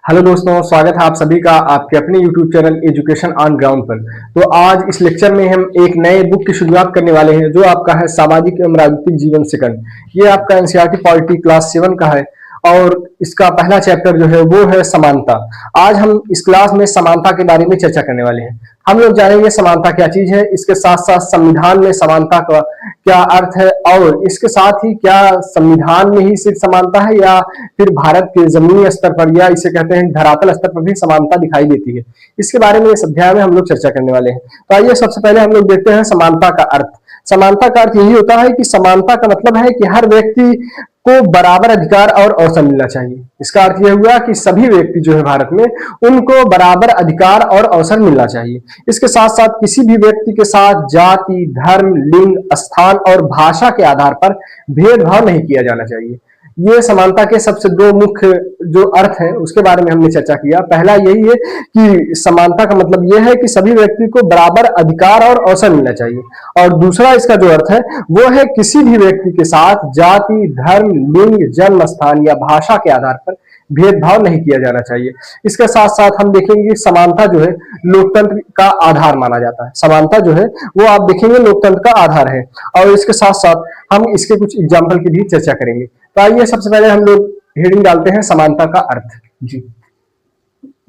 Hello दोस्तों, स्वागत है आप सभी का आपके अपने YouTube channel education on ground पर। तो आज इस लेक्चर में हम एक नए बुक की शुरुआत करने वाले हैं जो आपका है सामाजिक एवं राजनीतिक जीवन सेकंड। ये आपका एनसीईआरटी पॉलिटी क्लास 7 का है और इसका पहला चैप्टर जो है वो है समानता। आज हम इस क्लास में समानता के बारे में चर्चा करने वाले हैं। हम लोग जानेंगे समानता क्या चीज है, इसके साथ साथ संविधान में समानता का क्या अर्थ है और इसके साथ ही क्या संविधान में ही सिर्फ समानता है या फिर भारत के जमीनी स्तर पर या इसे कहते हैं धरातल स्तर पर भी समानता दिखाई देती है। इसके बारे में इस अध्याय में हम लोग चर्चा करने वाले हैं। तो आइए सबसे पहले हम लोग देखते हैं समानता का अर्थ। समानता का अर्थ यही होता है कि समानता का मतलब है कि हर व्यक्ति को बराबर अधिकार और अवसर मिलना चाहिए। इसका अर्थ यह हुआ कि सभी व्यक्ति जो है भारत में उनको बराबर अधिकार और अवसर मिलना चाहिए। इसके साथ साथ किसी भी व्यक्ति के साथ जाति, धर्म, लिंग, स्थान और भाषा के आधार पर भेदभाव नहीं किया जाना चाहिए। ये समानता के सबसे दो मुख्य जो अर्थ है उसके बारे में हमने चर्चा किया। पहला यही है कि समानता का मतलब यह है कि सभी व्यक्ति को बराबर अधिकार और अवसर मिलना चाहिए, और दूसरा इसका जो अर्थ है वो है किसी भी व्यक्ति के साथ जाति, धर्म, लिंग, जन्म स्थान या भाषा के आधार पर भेदभाव नहीं किया जाना चाहिए। इसके साथ साथ हम देखेंगे समानता जो है लोकतंत्र का आधार माना जाता है। समानता जो है वो आप देखेंगे लोकतंत्र का आधार है, और इसके साथ साथ हम इसके कुछ एग्जाम्पल की भी चर्चा करेंगे। तो आइए सबसे पहले हम लोग हेडिंग डालते हैं समानता का अर्थ। जी,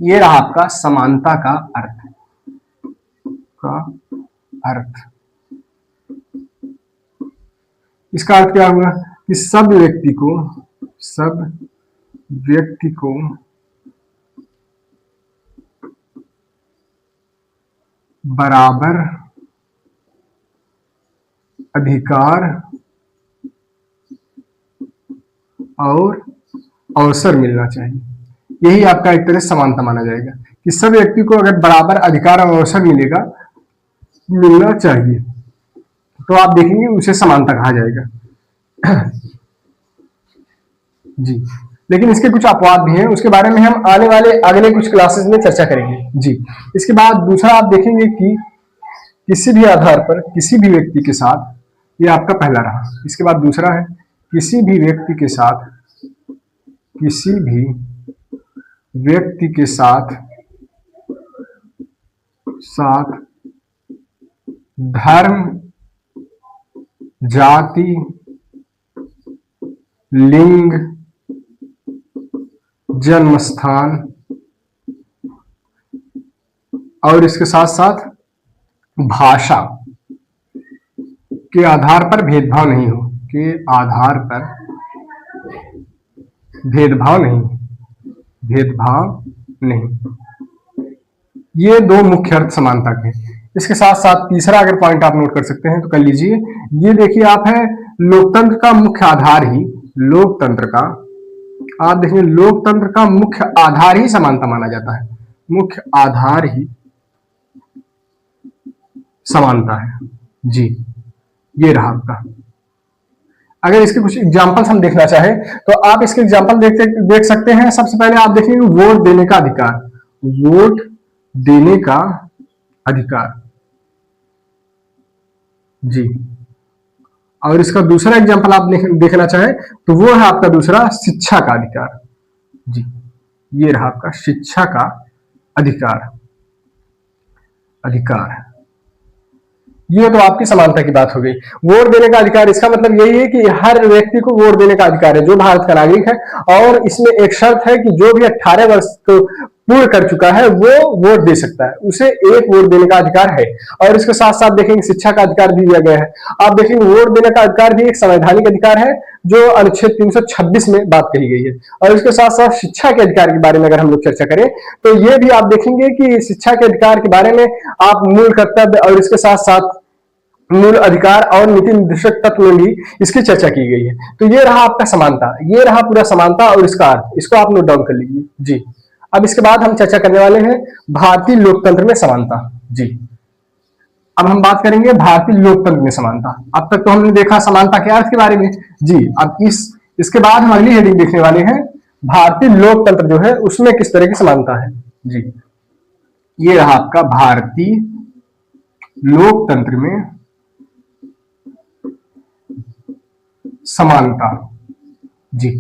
ये रहा आपका समानता का अर्थ। का अर्थ, इसका अर्थ क्या हुआ कि सब व्यक्ति को बराबर अधिकार और अवसर मिलना चाहिए। यही आपका एक तरह से समानता माना जाएगा कि सब व्यक्ति को अगर बराबर अधिकार और अवसर मिलना चाहिए तो आप देखेंगे उसे समानता कहा जाएगा। जी, लेकिन इसके कुछ अपवाद भी हैं, उसके बारे में हम आने वाले अगले कुछ क्लासेस में चर्चा करेंगे। जी, इसके बाद दूसरा आप देखेंगे कि किसी भी आधार पर किसी भी व्यक्ति के साथ, ये आपका पहला रहा। इसके बाद दूसरा है किसी भी व्यक्ति के साथ धर्म, जाति, लिंग, जन्म स्थान और इसके साथ साथ भाषा के आधार पर भेदभाव नहीं हो, भेदभाव नहीं। ये दो मुख्य अर्थ समानता के। इसके साथ साथ तीसरा अगर पॉइंट आप नोट कर सकते हैं तो कर लीजिए। ये देखिए आप है लोकतंत्र का मुख्य आधार ही आप देखिए लोकतंत्र का मुख्य आधार ही समानता माना जाता है। मुख्य आधार ही समानता है। जी, ये रहा आपका। अगर इसके कुछ एग्जांपल्स हम देखना चाहें तो आप इसके एग्जांपल देख सकते हैं। सबसे पहले आप देखेंगे वोट देने का अधिकार। जी, और इसका दूसरा एग्जांपल आप देखना चाहें तो वो है आपका दूसरा शिक्षा का अधिकार। जी, ये रहा आपका शिक्षा का अधिकार। ये तो आपकी समानता की बात हो गई। वोट देने का अधिकार, इसका मतलब यही है कि हर व्यक्ति को वोट देने का अधिकार है जो भारत का नागरिक है, और इसमें एक शर्त है कि जो भी 18 वर्ष को पूर्ण कर चुका है वो वोट दे सकता है, उसे एक वोट देने का अधिकार है। और इसके साथ साथ देखेंगे शिक्षा का अधिकार भी दिया गया है। आप देखेंगे वोट देने का अधिकार भी एक संवैधानिक अधिकार है जो अनुच्छेद 326 में बात कही गई है। और इसके साथ साथ शिक्षा के अधिकार के बारे में अगर हम लोग चर्चा करें तो ये भी आप देखेंगे कि शिक्षा के अधिकार के बारे में आप मूल कर्तव्य और इसके साथ साथ मूल अधिकार और नीति निर्देशक तत्व में भी इसकी चर्चा की गई है। तो ये रहा आपका समानता, ये रहा पूरा समानता और इसका अर्थ, इसको आप नोट डाउन कर लीजिए। जी, अब इसके बाद हम चर्चा करने वाले हैं भारतीय लोकतंत्र में समानता। जी, अब हम बात करेंगे भारतीय लोकतंत्र में समानता। अब तक तो हमने देखा समानता के अर्थ के बारे में। जी, अब इसके बाद हम अगली हेडिंग देखने वाले हैं भारतीय लोकतंत्र जो है उसमें किस तरह की समानता है। जी, ये रहा आपका भारतीय लोकतंत्र में समानता। जी,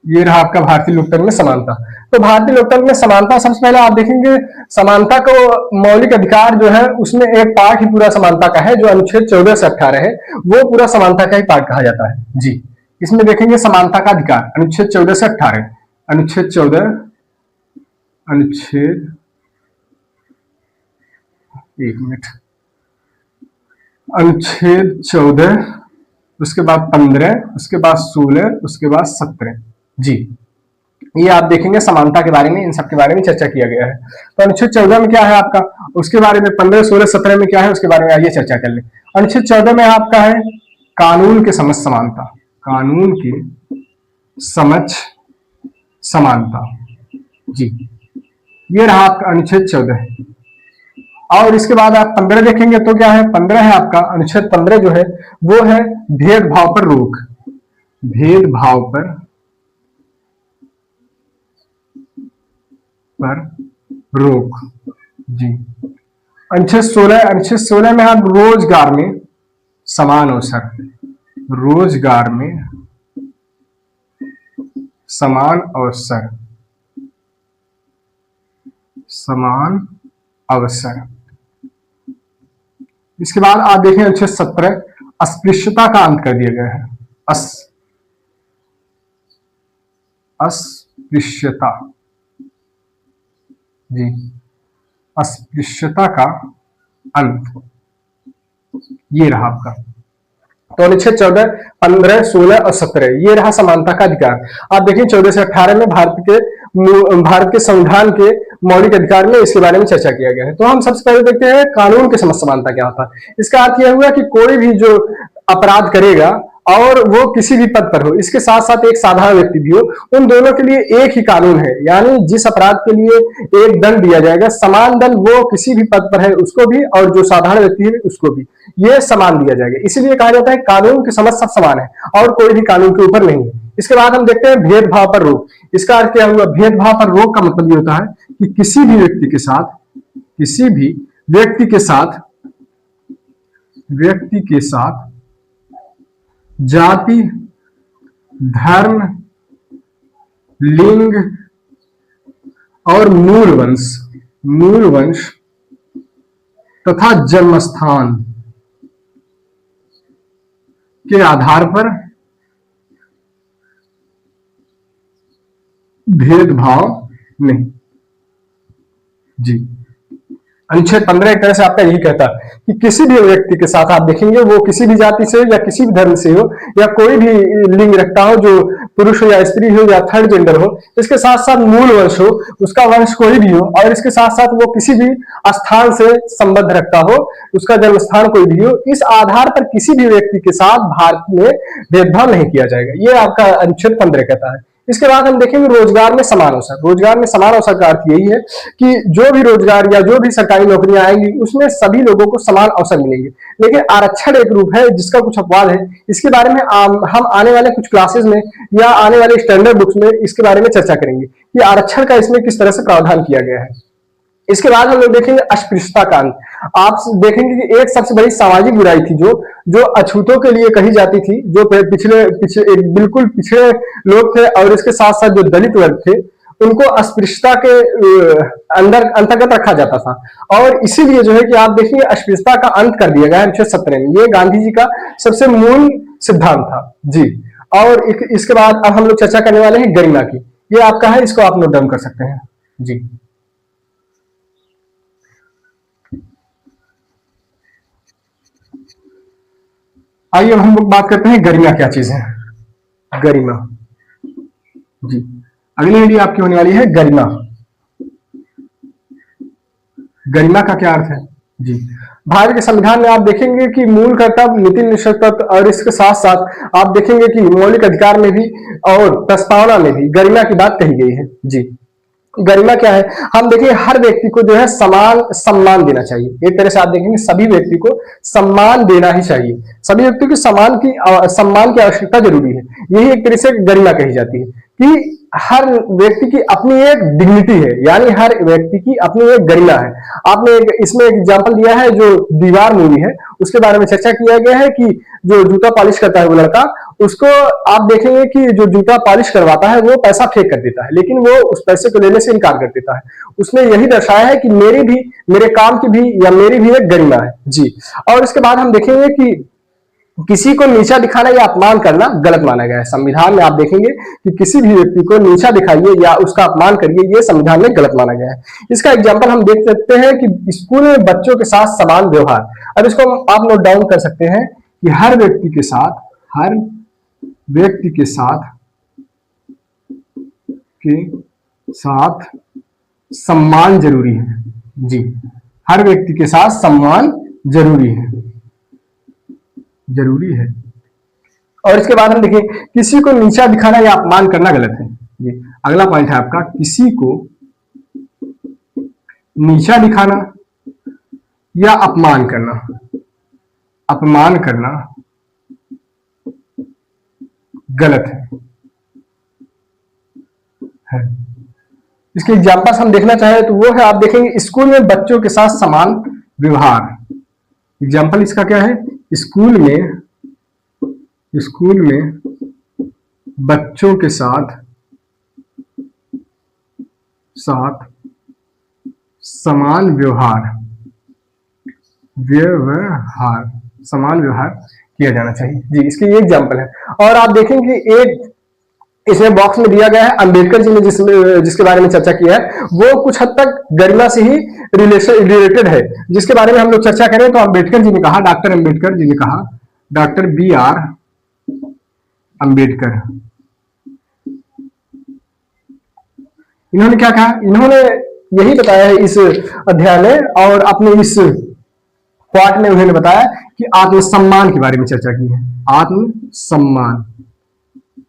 ये रहा आपका भारतीय लोकतंत्र में समानता। तो भारतीय लोकतंत्र में समानता, सबसे पहले आप देखेंगे समानता को मौलिक अधिकार जो है उसमें एक पार्ट ही पूरा समानता का है, जो अनुच्छेद 14 से 18 है, वो पूरा समानता का ही पार्ट कहा जाता है जी। इसमें देखेंगे समानता का अधिकार अनुच्छेद 14 से 18, अनुच्छेद 14, अनुच्छेद, एक मिनट, अनुच्छेद 14, उसके बाद 15, उसके बाद 16, उसके बाद 17 जी। ये आप देखेंगे समानता के बारे में, इन सब के बारे में चर्चा किया गया है। तो अनुच्छेद 14 में क्या है आपका, उसके बारे में 15, 16, 17 में क्या है उसके बारे में आइए चर्चा कर ले। अनुच्छेद 14 में आपका है कानून के समझ समानता, कानून की समझ समानता जी। ये रहा आपका अनुच्छेद 14। और इसके बाद आप 15 देखेंगे तो क्या है, 15 है आपका अनुच्छेद 15 जो है वो है भेदभाव पर रोक, भेदभाव पर रोक जी। अनुच्छेद 16, अनुच्छेद 16 में आप रोजगार में समान अवसर, रोजगार में समान अवसर, समान अवसर। इसके बाद आप देखें अनुच्छेद 17, अस्पृश्यता का अंत कर दिया गया है, अस्पृश्यता जी, अस्पृश्यता का अंत, ये रहा आपका। तो अनुच्छेद 14, 15, 16 और 17 ये रहा समानता का अधिकार। आप देखिए 14 से 18 में भारत के संविधान के मौलिक अधिकार में इसके बारे में चर्चा किया गया है। तो हम सबसे पहले देखते हैं कानून के समझ समानता क्या होता है। इसका अर्थ यह हुआ कि कोई भी जो अपराध करेगा और वो किसी भी पद पर हो, इसके साथ साथ एक साधारण व्यक्ति भी हो, उन दोनों के लिए एक ही कानून है, यानी जिस अपराध के लिए एक दंड दिया जाएगा, समान दंड वो किसी भी पद पर है उसको भी और जो साधारण व्यक्ति है उसको भी ये समान दिया जाएगा। इसीलिए कहा जाता है कानून की समझ सब समान है और कोई भी कानून के ऊपर नहीं है। इसके बाद हम देखते हैं भेदभाव पर रोक। इसका अर्थ क्या हुआ, भेदभाव पर रोक का मतलब ये होता है कि किसी भी व्यक्ति के साथ, किसी भी व्यक्ति के साथ जाति, धर्म, लिंग और मूल वंश तथा जन्मस्थान के आधार पर भेदभाव नहीं जी। अनुच्छेद 15 एक तरह से आपका यही कहता है कि किसी भी व्यक्ति के साथ आप देखेंगे वो किसी भी जाति से या किसी भी धर्म से हो या कोई भी लिंग रखता हो, जो पुरुष हो या स्त्री हो या थर्ड जेंडर हो, इसके साथ साथ मूल वंश हो, उसका वंश कोई भी हो और इसके साथ साथ वो किसी भी स्थान से संबंध रखता हो, उसका जन्म स्थान कोई भी हो, इस आधार पर किसी भी व्यक्ति के साथ भारत में भेदभाव नहीं किया जाएगा। ये आपका अनुच्छेद 15 कहता है। इसके बाद हम देखेंगे रोजगार में समान अवसर। रोजगार में समान अवसर का अर्थ यही है कि जो भी रोजगार या जो भी सरकारी नौकरियां आएंगी उसमें सभी लोगों को समान अवसर मिलेंगे। लेकिन आरक्षण एक रूप है जिसका कुछ अपवाद है, इसके बारे में हम आने वाले कुछ क्लासेस में या आने वाले स्टैंडर्ड बुक्स में इसके बारे में चर्चा करेंगे कि आरक्षण का इसमें किस तरह से प्रावधान किया गया है। इसके बाद हम लोग देखेंगे अस्पृश्यता का अंत। आप देखेंगे कि एक सबसे बड़ी सामाजिक बुराई थी जो अछूतों के लिए कही जाती थी, जो पिछले बिल्कुल पिछड़े लोग थे और इसके साथ साथ जो दलित वर्ग थे उनको अस्पृश्यता के अंतर्गत रखा जाता था। और इसीलिए जो है कि आप देखिए अस्पृश्यता का अंत कर दिया गया अनुच्छेद 17 में। ये गांधी जी का सबसे मूल सिद्धांत था जी। और इसके बाद अब हम लोग चर्चा करने वाले हैं गरिमा की। ये आपका है, इसको आप नोट डाउन कर सकते हैं जी। आइए अब हम लोग बात करते हैं गरिमा क्या चीज है। गरिमा जी, अगली वीडियो आपकी होने वाली है गरिमा। गरिमा का क्या अर्थ है जी। भारत के संविधान में आप देखेंगे कि मूल कर्तव्य, नीति निश्चित तत्व और इसके साथ साथ आप देखेंगे कि मौलिक अधिकार में भी और प्रस्तावना में भी गरिमा की बात कही गई है जी। गरिमा क्या है, हम देखिए हर व्यक्ति को जो है समान सम्मान देना चाहिए। एक तरह से आप देखेंगे सभी व्यक्ति को सम्मान देना ही चाहिए, सभी व्यक्ति को सम्मान की आवश्यकता जरूरी है। यही एक तरह से गरिमा कही जाती है कि हर व्यक्ति की अपनी एक डिग्निटी है, यानी हर व्यक्ति की अपनी एक गरिमा है। आपने इसमें एक एग्जांपल दिया है जो दीवार मूवी है, उसके बारे में चर्चा किया गया है कि जो जूता पॉलिश करता है वो लड़का, उसको आप देखेंगे कि जो जूता पॉलिश करवाता है वो पैसा फेंक कर देता है, लेकिन वो उस पैसे को लेने से इनकार कर देता है। उसने यही दर्शाया है कि मेरी भी, मेरे काम की भी या मेरी भी एक गरिमा है जी। और इसके बाद हम देखेंगे कि किसी को नीचा दिखाना या अपमान करना गलत माना गया है। संविधान में आप देखेंगे कि किसी भी व्यक्ति को नीचा दिखाइए या उसका अपमान करिए, ये संविधान में गलत माना गया है। इसका एग्जाम्पल हम देख सकते हैं कि स्कूल में बच्चों के साथ समान व्यवहार। अब इसको आप नोट डाउन कर सकते हैं कि हर व्यक्ति के साथ, हर व्यक्ति के साथ सम्मान जरूरी है जी। हर व्यक्ति के साथ सम्मान जरूरी है, जरूरी है। और इसके बाद हम देखिए, किसी को नीचा दिखाना या अपमान करना गलत है जी। अगला पॉइंट है आपका, किसी को नीचा दिखाना या अपमान करना, अपमान करना गलत है। इसके एग्जाम्पल्स हम देखना चाहें तो वो है, आप देखेंगे स्कूल में बच्चों के साथ समान व्यवहार। एग्जाम्पल इसका क्या है, स्कूल में बच्चों के साथ समान समान व्यवहार किया जाना चाहिए जी। इसके ये एग्जाम्पल है। और आप देखेंगे एक इसमें बॉक्स में दिया गया है, अंबेडकर जी ने जिसके बारे में चर्चा किया है वो कुछ हद तक गरिमा से ही रिलेटेड है, जिसके बारे में हम लोग चर्चा करें तो अंबेडकर जी ने कहा, डॉक्टर अंबेडकर जी ने कहा, डॉक्टर B.R. अंबेडकर, इन्होंने क्या कहा, इन्होंने यही बताया है इस अध्याय में और अपने इस पार्ट में उन्होंने बताया कि आत्मसम्मान के बारे में चर्चा की है। आत्मसम्मान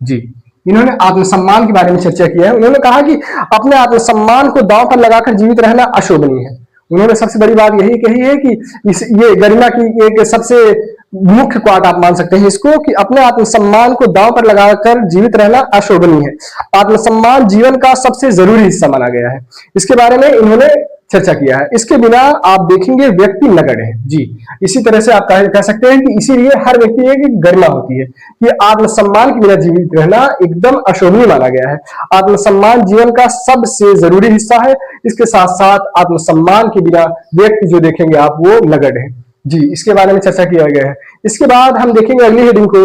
जी, इन्होंने आत्मसम्मान के बारे में चर्चा किया है। उन्होंने कहा कि अपने आत्मसम्मान को दांव पर लगाकर जीवित रहना अशोभनीय है। उन्होंने सबसे बड़ी बात यही कही है कि ये गरिमा की एक सबसे मुख्य क्वाट आप मान सकते हैं इसको, कि अपने आत्मसम्मान को दांव पर लगाकर जीवित रहना अशोभनीय है। आत्मसम्मान जीवन का सबसे जरूरी हिस्सा माना गया है। इसके बारे में इन्होंने चर्चा किया है। इसके बिना आप देखेंगे व्यक्ति नगण्य है जी। इसी तरह से आप कह सकते हैं कि इसीलिए हर व्यक्ति एक गरिमा होती है कि आत्मसम्मान के बिना जीवित रहना एकदम अशोभनीय माना गया है। आत्मसम्मान जीवन का सबसे जरूरी हिस्सा है। इसके साथ साथ आत्मसम्मान के बिना व्यक्ति जो देखेंगे आप वो नगण्य है जी। इसके बारे में चर्चा किया गया है। इसके बाद हम देखेंगे अगली हेडिंग को,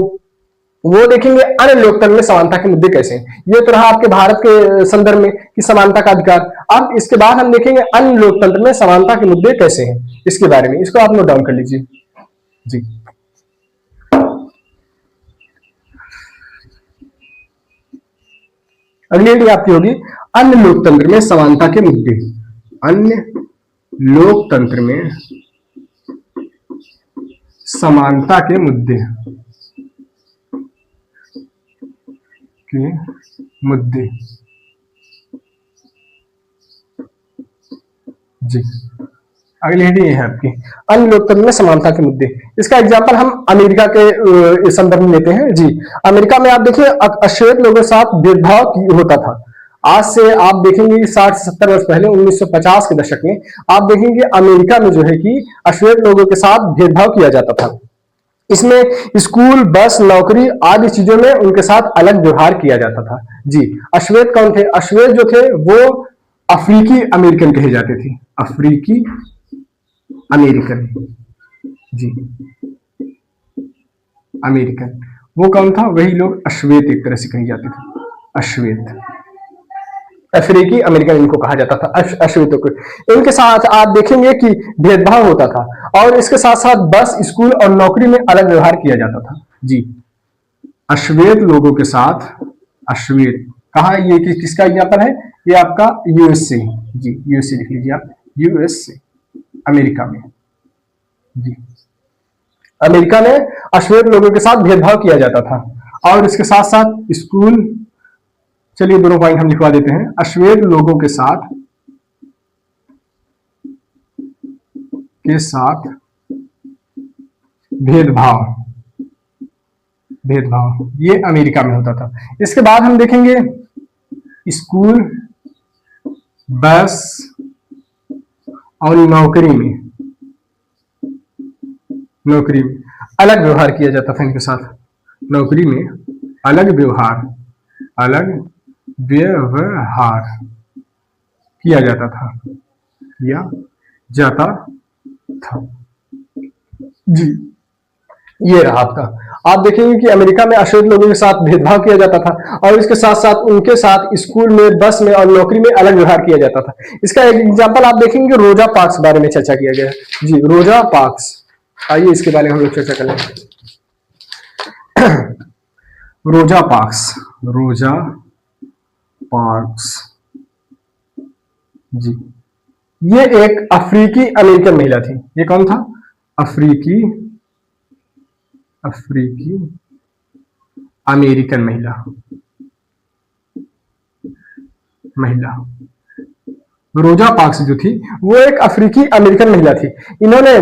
वो देखेंगे अन्य लोकतंत्र में समानता के मुद्दे कैसे हैं। ये तो रहा आपके भारत के संदर्भ में कि समानता का अधिकार। अब इसके बाद हम देखेंगे अन्य लोकतंत्र में समानता के मुद्दे कैसे हैं, इसके बारे में, इसको आप नोट डाउन कर लीजिए जी। अगली हेडिंग आपकी होगी अन्य लोकतंत्र में समानता के मुद्दे। अन्य लोकतंत्र में समानता के मुद्दे जी। अगली हेडिंग है आपकी अन्य लोकतंत्र में समानता के मुद्दे। इसका एग्जांपल हम अमेरिका के संदर्भ में लेते हैं जी। अमेरिका में आप देखिए अश्वेत लोगों के साथ भेदभाव होता था। आज से आप देखेंगे 60 से 70 वर्ष पहले 1950 के दशक में आप देखेंगे अमेरिका में जो है कि अश्वेत लोगों के साथ भेदभाव किया जाता था। इसमें स्कूल, बस, नौकरी आदि चीजों में उनके साथ अलग व्यवहार किया जाता था जी। अश्वेत कौन थे? अश्वेत जो थे वो अफ्रीकी अमेरिकन कहे जाते थे। अफ्रीकी अमेरिकन जी, अमेरिकन वो कौन था? वही लोग अश्वेत एक तरह से कहे जाते थे। अश्वेत, अफ्रीकी अमेरिकन इनको कहा जाता था, अश्वेतों को। इनके साथ आप देखेंगे कि भेदभाव होता था और इसके साथ साथ बस, स्कूल और नौकरी में अलग व्यवहार किया जाता था जी। अश्वेत लोगों के साथ, अश्वेत कहा, ये किसका एग्जाम्पल है? ये आपका यूएसए जी, यूएसए लिख लीजिए आप, यूएसए अमेरिका में जी। अमेरिका में अश्वेत लोगों के साथ भेदभाव किया जाता था और इसके साथ साथ स्कूल, चलिए दोनों पॉइंट हम लिखवा देते हैं। अश्वेत लोगों के साथ भेदभाव, भेदभाव ये अमेरिका में होता था। इसके बाद हम देखेंगे स्कूल, बस और नौकरी में अलग व्यवहार किया जाता था इनके साथ। नौकरी में अलग व्यवहार, अलग व्यवहार किया जाता था, किया जाता था। जी, ये रहा आपका। आप देखेंगे कि अमेरिका में अश्वेत लोगों के साथ भेदभाव किया जाता था और इसके साथ साथ उनके साथ स्कूल में, बस में और नौकरी में अलग व्यवहार किया जाता था। इसका एक एग्जांपल आप देखेंगे, रोजा पार्क्स बारे में चर्चा किया गया है। जी, रोजा पार्क्स, आइए इसके बारे में हम लोग चर्चा कर लें। रोजा पार्क्स, रोजा पार्क्स, जी, ये एक अफ्रीकी अमेरिकन महिला थी। ये कौन था? अफ्रीकी अमेरिकन महिला। रोजा पार्क्स जो थी वो एक अफ्रीकी अमेरिकन महिला थी। इन्होंने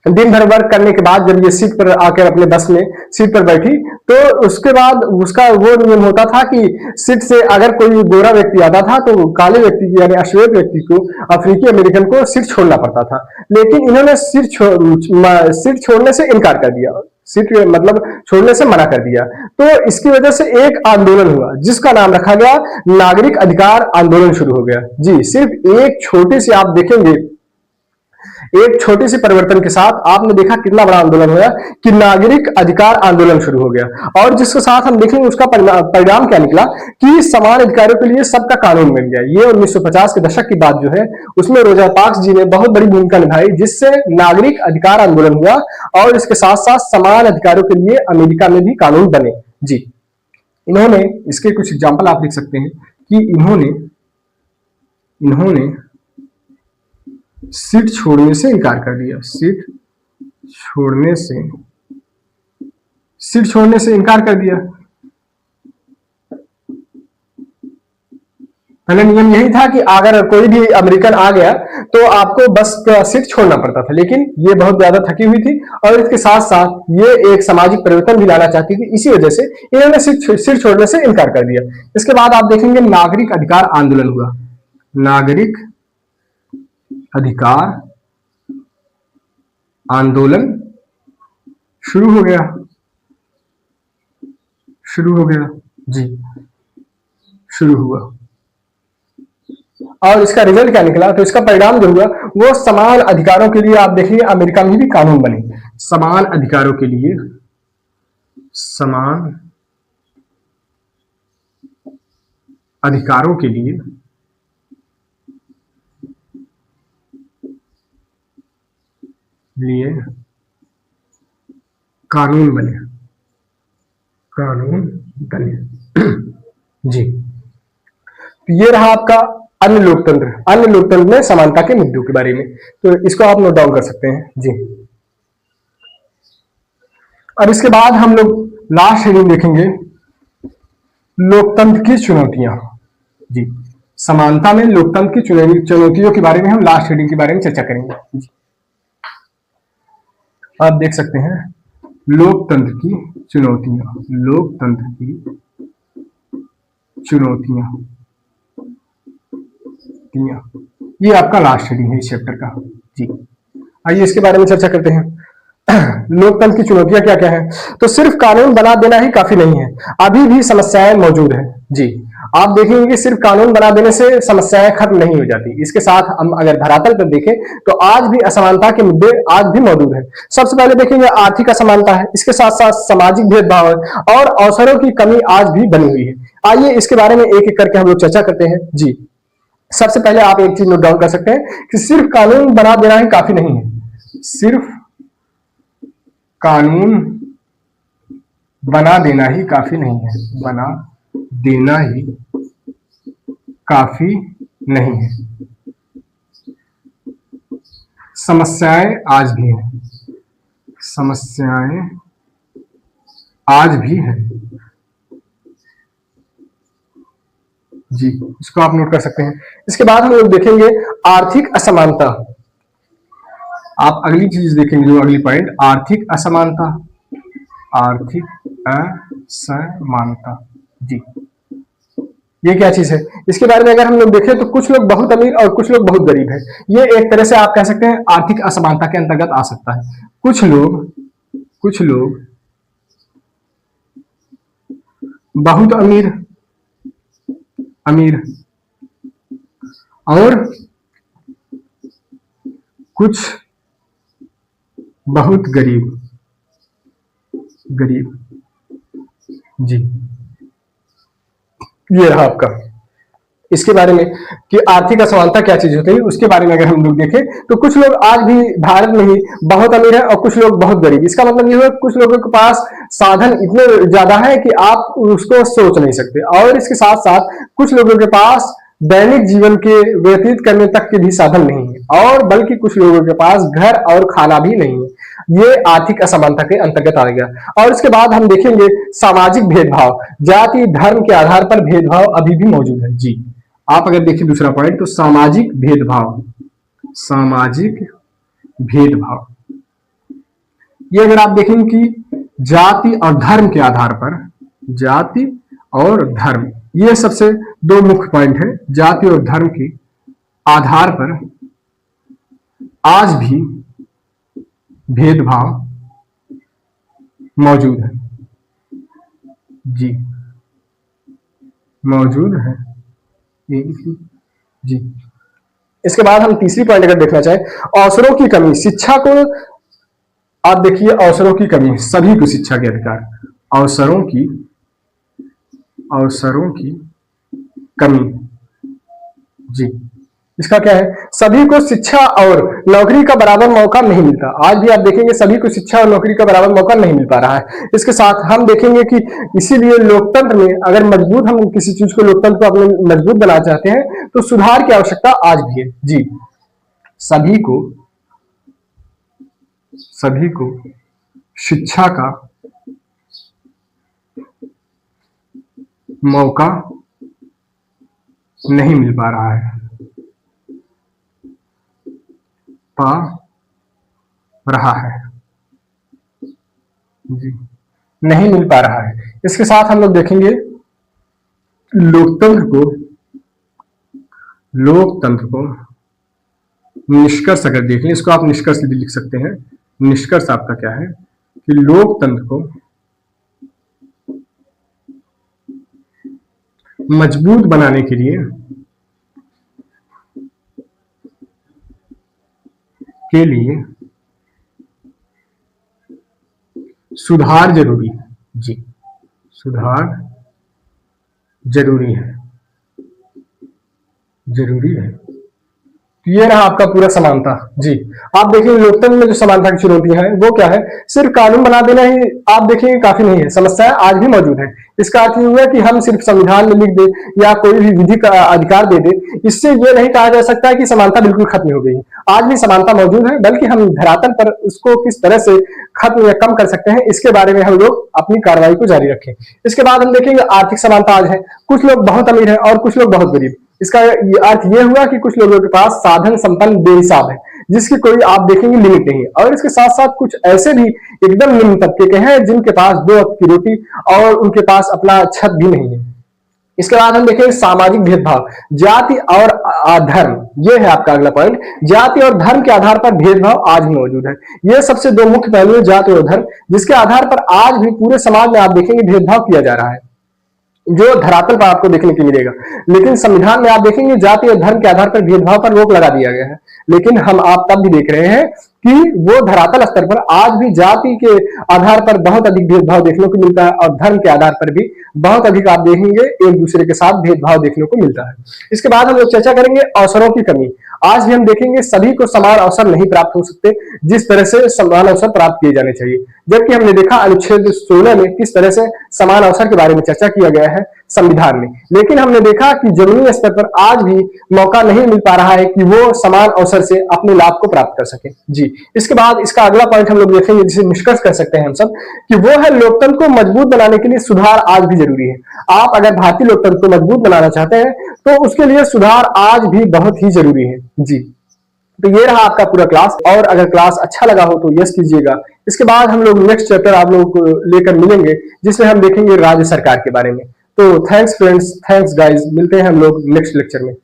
दिन भर वर्क करने के बाद जब ये सीट पर आकर अपने बस में सीट पर बैठी, तो उसके बाद उसका वो नियम होता था कि सीट से अगर कोई गोरा व्यक्ति आता था तो काले व्यक्ति की, यानी अश्वेत व्यक्ति को, अफ्रीकी अमेरिकन को सीट छोड़ना पड़ता था। लेकिन इन्होंने सीट छोड़ने से इनकार कर दिया, सीट मतलब छोड़ने से मना कर दिया। तो इसकी वजह से एक आंदोलन हुआ जिसका नाम रखा गया नागरिक अधिकार आंदोलन शुरू हो गया। जी, सिर्फ एक छोटी सी, आप देखेंगे एक छोटी सी परिवर्तन के साथ आपने देखा कितना बड़ा आंदोलन हुआ कि नागरिक अधिकार आंदोलन शुरू हो गया। और जिसके साथ हम देखेंगे उसका परिणाम क्या निकला कि समान अधिकारों के लिए सबका कानून बन गया। ये 1950 के दशक की बात जो है, उसमें रोजा पार्क्स जी ने बहुत बड़ी भूमिका निभाई, जिससे नागरिक अधिकार आंदोलन हुआ और इसके साथ साथ समान अधिकारों के लिए अमेरिका में भी कानून बने। जी, इन्होंने, इसके कुछ एग्जाम्पल आप लिख सकते हैं कि इन्होंने सीट छोड़ने से इनकार कर दिया। सीट छोड़ने से इनकार कर दिया। पहले नियम यही था कि अगर कोई भी अमेरिकन आ गया तो आपको बस का सीट छोड़ना पड़ता था, लेकिन ये बहुत ज्यादा थकी हुई थी और इसके साथ साथ ये एक सामाजिक परिवर्तन भी लाना चाहती थी। इसी वजह से इन्होंने सीट छोड़ने से इनकार कर दिया। इसके बाद आप देखेंगे नागरिक अधिकार आंदोलन हुआ। नागरिक अधिकार आंदोलन शुरू हो गया। जी, शुरू हुआ। और इसका रिजल्ट क्या निकला? तो इसका परिणाम जो हुआ वो समान अधिकारों के लिए, आप देखिए अमेरिका में भी कानून बने। समान अधिकारों के लिए, कानून बने। जी, तो ये रहा आपका अन्य लोकतंत्र में समानता के मुद्दों के बारे में। तो इसको आप नोट डाउन कर सकते हैं। जी, और इसके बाद हम लोग लास्ट हेडिंग देखेंगे, लोकतंत्र की चुनौतियां। जी, समानता में लोकतंत्र की चुनौतियों के बारे में हम लास्ट हेडिंग के बारे में चर्चा करेंगे। जी, आप देख सकते हैं लोकतंत्र की चुनौतियां, ये आपका लास्ट हेडिंग है इस चैप्टर का। जी, आइए इसके बारे में चर्चा करते हैं। लोकतंत्र की चुनौतियां क्या क्या है? तो सिर्फ कानून बना देना ही काफी नहीं है, अभी भी समस्याएं मौजूद हैं। जी, आप देखेंगे कि सिर्फ कानून बना देने से समस्याएं खत्म नहीं हो जाती। इसके साथ हम अगर धरातल पर देखें तो आज भी असमानता के मुद्दे आज भी मौजूद हैं। सबसे पहले देखेंगे आर्थिक असमानता है, इसके साथ साथ सामाजिक भेदभाव है और अवसरों की कमी आज भी बनी हुई है। आइए इसके बारे में एक एक करके हम लोग चर्चा करते हैं। जी, सबसे पहले आप एक चीज नोट डाउन कर सकते हैं कि सिर्फ कानून बना देना ही काफी नहीं है। सिर्फ कानून बना देना ही काफी नहीं है। बना देना ही काफी नहीं है। समस्याएं आज भी हैं। जी, इसको आप नोट कर सकते हैं। इसके बाद हम लोग देखेंगे आर्थिक असमानता। आप अगली चीज देखेंगे जो अगली पॉइंट, आर्थिक असमानता। जी, ये क्या चीज है? इसके बारे में अगर हम लोग देखें तो कुछ लोग बहुत अमीर और कुछ लोग बहुत गरीब है। ये एक तरह से आप कह सकते हैं आर्थिक असमानता के अंतर्गत आ सकता है। कुछ लोग बहुत अमीर, अमीर और कुछ बहुत गरीब, गरीब। जी, ये रहा आपका इसके बारे में कि आर्थिक असमानता क्या चीज होती है, उसके बारे में अगर हम लोग देखें तो कुछ लोग आज भी भारत में ही बहुत अमीर है और कुछ लोग बहुत गरीब। इसका मतलब ये हुआ कुछ लोगों के पास साधन इतने ज्यादा है कि आप उसको सोच नहीं सकते, और इसके साथ साथ कुछ लोगों के पास दैनिक जीवन के व्यतीत करने तक के भी साधन नहीं है, और बल्कि कुछ लोगों के पास घर और खाना भी नहीं है। ये आर्थिक असमानता के अंतर्गत आ गया। और इसके बाद हम देखेंगे सामाजिक भेदभाव, जाति धर्म के आधार पर भेदभाव अभी भी मौजूद है। जी, आप अगर देखिए दूसरा पॉइंट तो सामाजिक भेदभाव, सामाजिक भेदभाव, ये अगर आप देखेंगे कि जाति और धर्म के आधार पर, जाति और धर्म, ये सबसे दो मुख्य पॉइंट है। जाति और धर्म के आधार पर आज भी भेदभाव मौजूद है। जी, मौजूद है। जी, इसके बाद हम तीसरी पॉइंट अगर देखना चाहें, अवसरों की कमी, शिक्षा को आप देखिए, अवसरों की कमी, सभी को शिक्षा के अधिकार, अवसरों की कमी। जी, इसका क्या है, सभी को शिक्षा और नौकरी का बराबर मौका नहीं मिलता। आज भी आप देखेंगे सभी को शिक्षा और नौकरी का बराबर मौका नहीं मिल पा रहा है। इसके साथ हम देखेंगे कि इसीलिए लोकतंत्र में अगर मजबूत, हम किसी चीज को, लोकतंत्र को अपने मजबूत बनाना चाहते हैं तो सुधार की आवश्यकता आज भी है। जी, सभी को शिक्षा का मौका नहीं मिल पा रहा है, जी, नहीं मिल पा रहा है। इसके साथ हम लोग देखेंगे लोकतंत्र को निष्कर्ष अगर देख लें, इसको आप निष्कर्ष भी लिख सकते हैं। निष्कर्ष आपका क्या है कि लोकतंत्र को मजबूत बनाने के लिए सुधार जरूरी है। जी, सुधार जरूरी है। ये रहा आपका पूरा समानता। जी, आप देखेंगे लोकतंत्र में जो समानता की चुनौतियां हैं वो क्या है, सिर्फ कानून बना देना ही आप देखेंगे काफी नहीं है, समस्याएं आज भी मौजूद है। इसका अर्थ ये हुआ कि हम सिर्फ संविधान में लिख दे या कोई भी विधि का अधिकार दे दे, इससे ये नहीं कहा जा सकता है कि समानता बिल्कुल खत्म हो गई है। आज भी समानता मौजूद है, बल्कि हम धरातल पर उसको किस तरह से खत्म या कम कर सकते हैं, इसके बारे में हम लोग अपनी कार्रवाई को जारी रखें। इसके बाद हम देखेंगे आर्थिक समानता आज है, कुछ लोग बहुत अमीर है और कुछ लोग बहुत गरीब। इसका अर्थ यह हुआ कि कुछ लोगों के पास साधन संपन्न बेहिसाब है, जिसकी कोई आप देखेंगे लिमिट नहीं है, और इसके साथ साथ कुछ ऐसे भी एकदम निम्न तबके के हैं जिनके पास 2 वक्त की रोटी और उनके पास अपना छत भी नहीं है। इसके बाद हम देखेंगे सामाजिक भेदभाव, जाति और धर्म, ये है आपका अगला पॉइंट। जाति और धर्म के आधार पर भेदभाव आज भी मौजूद है। ये सबसे दो मुख्य पहलू है, जाति और धर्म, जिसके आधार पर आज भी पूरे समाज में आप देखेंगे भेदभाव किया जा रहा है, जो धरातल पर आपको देखने को मिलेगा। लेकिन संविधान में आप देखेंगे जाति और धर्म के आधार पर भेदभाव पर रोक लगा दिया गया है, लेकिन हम आप तब भी देख रहे हैं कि वो धरातल स्तर पर आज भी जाति के आधार पर बहुत अधिक भेदभाव देखने को मिलता है, और धर्म के आधार पर भी बहुत अधिक आप देखेंगे एक दूसरे के साथ भेदभाव देखने को मिलता है। इसके बाद हम लोग चर्चा करेंगे अवसरों की कमी। आज भी हम देखेंगे सभी को समान अवसर नहीं प्राप्त हो सकते जिस तरह से समान अवसर प्राप्त किए जाने चाहिए, जबकि हमने देखा अनुच्छेद 16 में किस तरह से समान अवसर के बारे में चर्चा किया गया है संविधान में। लेकिन हमने देखा कि जमीनी स्तर पर आज भी मौका नहीं मिल पा रहा है कि वो समान अवसर से अपने लाभ को प्राप्त कर सके। जी, इसके बाद इसका अगला पॉइंट हम लोग देखेंगे जिसे निष्कर्ष कर सकते हैं हम सब, कि वो है लोकतंत्र को मजबूत बनाने के लिए सुधार आज भी जरूरी है। आप अगर भारतीय लोकतंत्र को मजबूत बनाना चाहते हैं तो उसके लिए सुधार आज भी बहुत ही जरूरी है। जी, तो ये रहा आपका पूरा क्लास, और अगर क्लास अच्छा लगा हो तो यस कीजिएगा। इसके बाद हम लोग नेक्स्ट चैप्टर आप लोगों को लेकर मिलेंगे जिसमें हम देखेंगे राज्य सरकार के बारे में। तो थैंक्स फ्रेंड्स, थैंक्स गाइज, मिलते हैं हम लोग नेक्स्ट लेक्चर में।